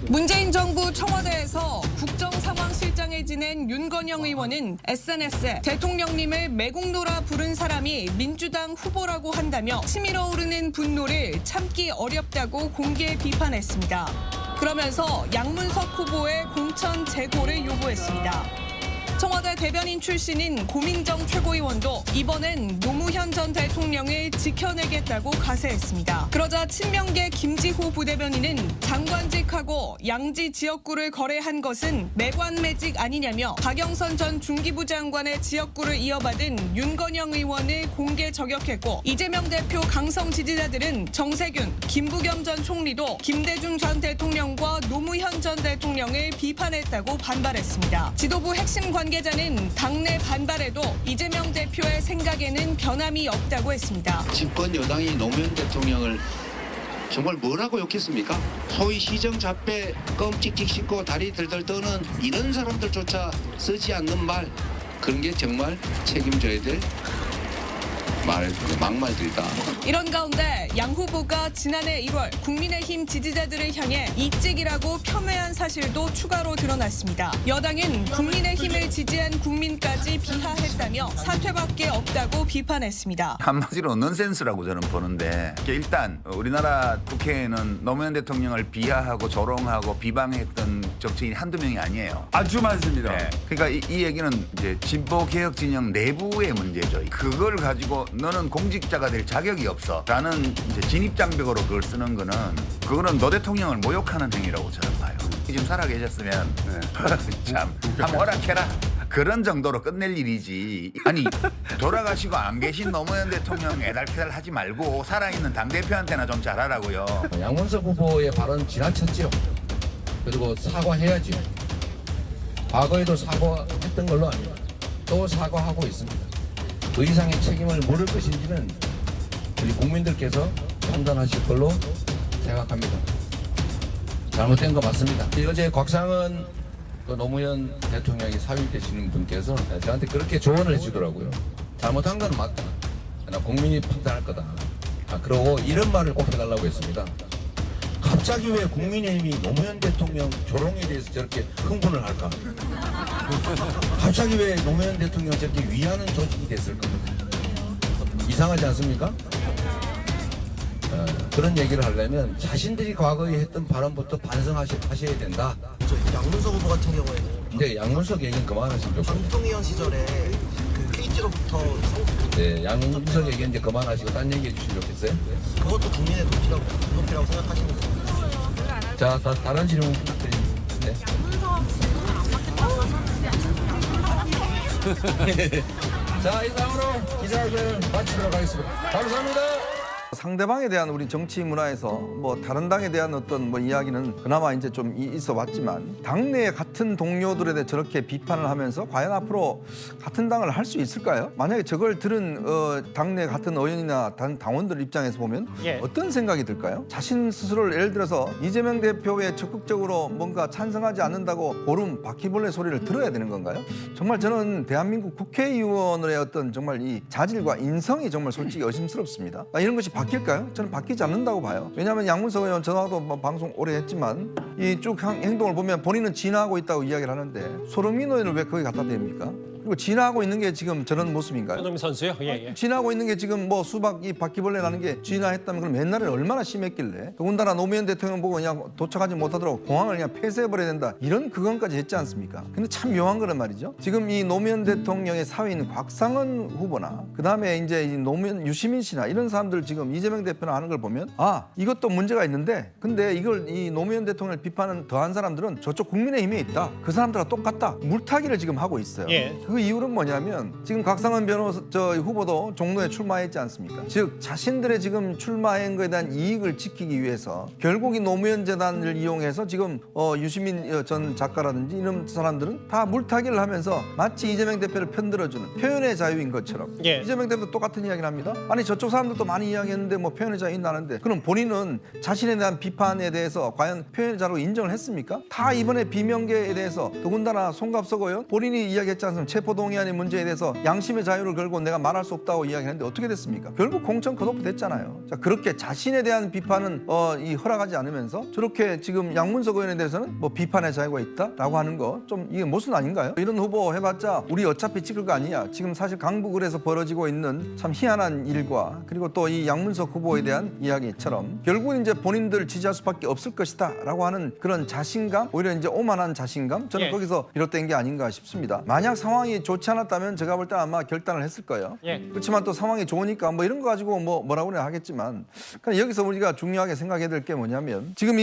문재인 정부 청와대에서 국정상황실장에 지낸 윤건영 의원은 SNS에 대통령님을 매국노라 부른 사람이 민주당 후보라고 한다며 치밀어 오르는 분노를 참기 어렵다고 공개 비판했습니다. 그러면서 양문석 후보의 공천 재고를 요구했습니다. 청와대 대변인 출신인 고민정 최고위원도 이번엔 노무현 전 대통령을 지켜내겠다고 가세했습니다. 그러자 친명계 김지호 부대변인은 장관직하고 양지 지역구를 거래한 것은 매관매직 아니냐며 박영선 전 중기부 장관의 지역구를 이어받은 윤건영 의원을 공개 저격했고 이재명 대표 강성 지지자들은 정세균, 김부겸 전 총리도 김대중 전 대통령과 노무현 전 대통령을 비판했다고 반발했습니다. 지도부 핵심 관계자는 당내 반발에도 이재명 대표의 생각에는 변함이 없다고 했습니다. 집권 여당이 노무현 대통령을 정말 뭐라고 욕했습니까? 소위 시정잡배 껌찍찍 씹고 다리 들들 떠는 이런 사람들조차 쓰지 않는 말, 그런 게 정말 책임져야 될 막말들이다. 이런 가운데 양 후보가 지난해 1월 국민의힘 지지자들을 향해 이찍이라고 폄훼한 사실도 추가로 드러났습니다. 여당은 국민의힘을 지지한 국민까지 비하했다며 사퇴밖에 없다고 비판했습니다. 한마디로 넌센스라고 저는 보는데 일단 우리나라 국회에는 노무현 대통령을 비하하고 조롱하고 비방했던 정치인이 한두 명이 아니에요. 아주 많습니다. 네. 그러니까 이 얘기는 이제 진보 개혁 진영 내부의 문제죠. 그걸 가지고 너는 공직자가 될 자격이 없어라는 이제 진입장벽으로 그걸 쓰는 그거는 노 대통령을 모욕하는 행위라고 저는 봐요. 지금 살아계셨으면 참 한번 허락해라. 그런 정도로 끝낼 일이지. 아니 돌아가시고 안 계신 노무현 대통령 애달패달 하지 말고 살아있는 당대표한테나 좀 잘하라고요. 양문석 후보의 발언 지나쳤지요. 그리고 사과해야지요. 과거에도 사과했던 걸로 압니다. 또 사과하고 있습니다. 그 이상의 책임을 물을 것인지는 우리 국민들께서 판단하실 걸로 생각합니다. 잘못된 거 맞습니다. 어제 곽상은 노무현 대통령이 사위되시는 분께서 저한테 그렇게 조언을 해주더라고요. 잘못한 건 맞다. 그러나 국민이 판단할 거다. 그러고 이런 말을 꼭 해달라고 했습니다. 갑자기 왜 국민의힘이 노무현 대통령 조롱에 대해서 저렇게 흥분을 할까? 갑자기 왜 노무현 대통령 저렇게 위하는 조직이 됐을까? 이상하지 않습니까? 그런 얘기를 하려면 자신들이 과거에 했던 발언부터 반성하셔야 된다. 양문석 후보 같은 경우에는 근데 양문석 얘기는 그만하시면 좋겠어요. 방통위원 시절에 그 KT로부터 네, 양문석 얘기 이제 그만하시고 딴 얘기 해주시면 좋겠어요. 그것도 국민의 도피라고 생각하시는 거예요? 자, 다른 질문 부탁드립니다. 네. 자, 이상으로 기자회견을 마치도록 하겠습니다. 감사합니다. 상대방에 대한 우리 정치 문화에서 뭐 다른 당에 대한 어떤 뭐 이야기는 그나마 이제 좀 있어 왔지만 당내 같은 동료들에 대해 저렇게 비판을 하면서 과연 앞으로 같은 당을 할 수 있을까요? 만약에 저걸 들은 당내 같은 의원이나 당원들 입장에서 보면 어떤 생각이 들까요? 자신 스스로를 예를 들어서 이재명 대표에 적극적으로 뭔가 찬성하지 않는다고 고름 바퀴벌레 소리를 들어야 되는 건가요? 정말 저는 대한민국 국회의원의 어떤 정말 이 자질과 인성이 정말 솔직히 의심스럽습니다. 이런 것이 바뀔까요? 저는 바뀌지 않는다고 봐요. 왜냐하면 양문석 의원 저하고 뭐 방송 오래 했지만 이 쭉 행동을 보면 본인은 진화하고 있다고 이야기를 하는데 손흥민 의원을 왜 거기 갖다 댑니까? 그리고 진화하고 있는 게 지금 저런 모습인가요? 손흥민 선수요? 예. 진화하고 있는 게 지금 뭐 수박 이 바퀴벌레 나는 게 진화했다면 그럼 옛날에 얼마나 심했길래 더군다나 노무현 대통령 보고 그냥 도착하지 못하더라고 공항을 그냥 폐쇄해버려야 된다 이런 그건까지 했지 않습니까? 근데 참 묘한 거란 말이죠. 지금 이 노무현 대통령의 사위인 곽상은 후보나 그다음에 이제 이 노무현 유시민 씨나 이런 사람들 지금 이재명 대표나 하는 걸 보면 이것도 문제가 있는데 근데 이걸 이 노무현 대통령을 비판은 더한 사람들은 저쪽 국민의힘에 있다. 그 사람들과 똑같다. 물타기를 지금 하고 있어요. 그 이유는 뭐냐면 지금 곽상은 후보도 종로에 출마했지 않습니까? 즉 자신들의 지금 출마한 것에 대한 이익을 지키기 위해서 결국 이 노무현 재단을 이용해서 지금 유시민 전 작가라든지 이런 사람들은 다 물타기를 하면서 마치 이재명 대표를 편들어주는 표현의 자유인 것처럼 이재명 대표도 똑같은 이야기를 합니다. 아니 저쪽 사람들도 많이 이야기했는데 뭐 표현의 자유 있나는데 그럼 본인은 자신에 대한 비판에 대해서 과연 표현의 자유로 인정을 했습니까? 다 이번에 비명계에 대해서 더군다나 송갑석 의원 본인이 이야기했지 않습니까? 체포동의안의 문제에 대해서 양심의 자유를 걸고 내가 말할 수 없다고 이야기했는데 어떻게 됐습니까? 결국 공천 컷오프 됐잖아요. 자, 그렇게 자신에 대한 비판은 허락하지 않으면서 저렇게 지금 양문석 의원에 대해서는 뭐 비판의 자유가 있다라고 하는 거 좀 이게 모순 아닌가요? 이런 후보 해봤자 우리 어차피 찍을 거 아니냐. 지금 사실 강북을에서 벌어지고 있는 참 희한한 일과 그리고 또 이 양문석 후보에 대한 이야기처럼 결국은 이제 본인들 지지할 수밖에 없을 것이다라고 하는 그런 자신감, 오히려 이제 오만한 자신감, 저는 예. 거기서 비롯된 게 아닌가 싶습니다. 만약 상황이 좋지 않았다면 제가 볼 때 아마 결단을 했을 거예요. 예. 그렇지만 또 상황이 좋으니까 뭐 이런 거 가지고 뭐라고는 하겠지만, 그러니까 여기서 우리가 중요하게 생각해야 될 게 뭐냐면 지금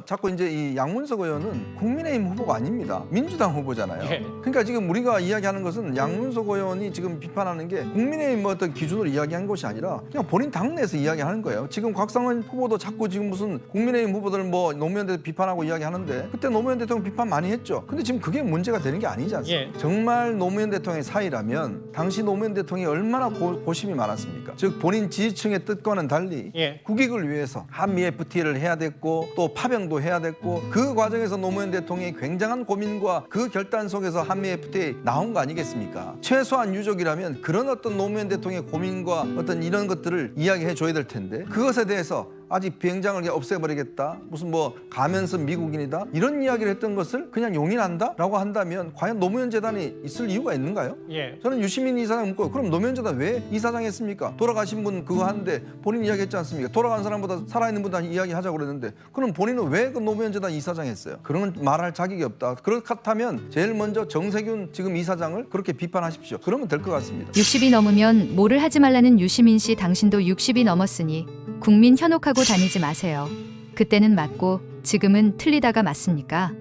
자꾸 이제 이 양문석 의원은 국민의힘 후보가 아닙니다. 민주당 후보잖아요. 예. 그러니까 지금 우리가 이야기하는 것은 양문석 의원이 지금 비판하는 게 국민의힘 뭐 어떤 기준으로 이야기한 것이 아니라 그냥 본인 당내에서 이야기하는 거예요. 지금 곽상원 후보도 자꾸 지금 무슨 국민의힘 후보들 뭐 노무현 대통령 비판하고 이야기하는데 그때 노무현 대통령 비판 많이 했죠. 근데 지금 그게 문제가 되는 게 아니지 않습니까? 예. 정말 노무현 대통령의 사이라면 당시 노무현 대통령이 얼마나 고심이 많았습니까? 즉 본인 지지층의 뜻과는 달리 예. 국익을 위해서 한미 FTA를 해야 됐고 또 파병도 해야 됐고 그 과정에서 노무현 대통령이 굉장한 고민과 그 결단 속에서 한미 FTA 나온 거 아니겠습니까? 최소한 유족이라면 그런 어떤 노무현 대통령의 고민과 어떤 이런 것들을 이야기해 줘야 될 텐데 그것에 대해서 아직 비행장을 그냥 없애버리겠다, 무슨 뭐 가면서 미국인이다 이런 이야기를 했던 것을 그냥 용인한다라고 한다면 과연 노무현 재단이 있을 이유가 있는가요? 예. 저는 유시민 이사장 묻고 그럼 노무현 재단 왜 이사장 했습니까? 돌아가신 분 그거 하는데 본인 이야기했지 않습니까? 돌아간 사람보다 살아있는 분한테 이야기하자고 그랬는데 그럼 본인은 왜 그 노무현 재단 이사장 했어요? 그런 말할 자격이 없다. 그렇다면 제일 먼저 정세균 지금 이사장을 그렇게 비판하십시오. 그러면 될 것 같습니다. 60이 넘으면 뭐를 하지 말라는 유시민 씨, 당신도 60이 넘었으니 국민 현혹하고 다니지 마세요. 그때는 맞고 지금은 틀리다가 맞습니까?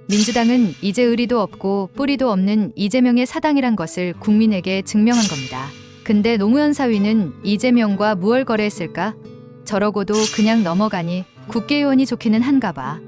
민주당은 이제 의리도 없고 뿌리도 없는 이재명의 사당이란 것을 국민에게 증명한 겁니다. 근데 노무현 사위는 이재명과 무얼 거래했을까? 저러고도 그냥 넘어가니 국회의원이 좋기는 한가 봐.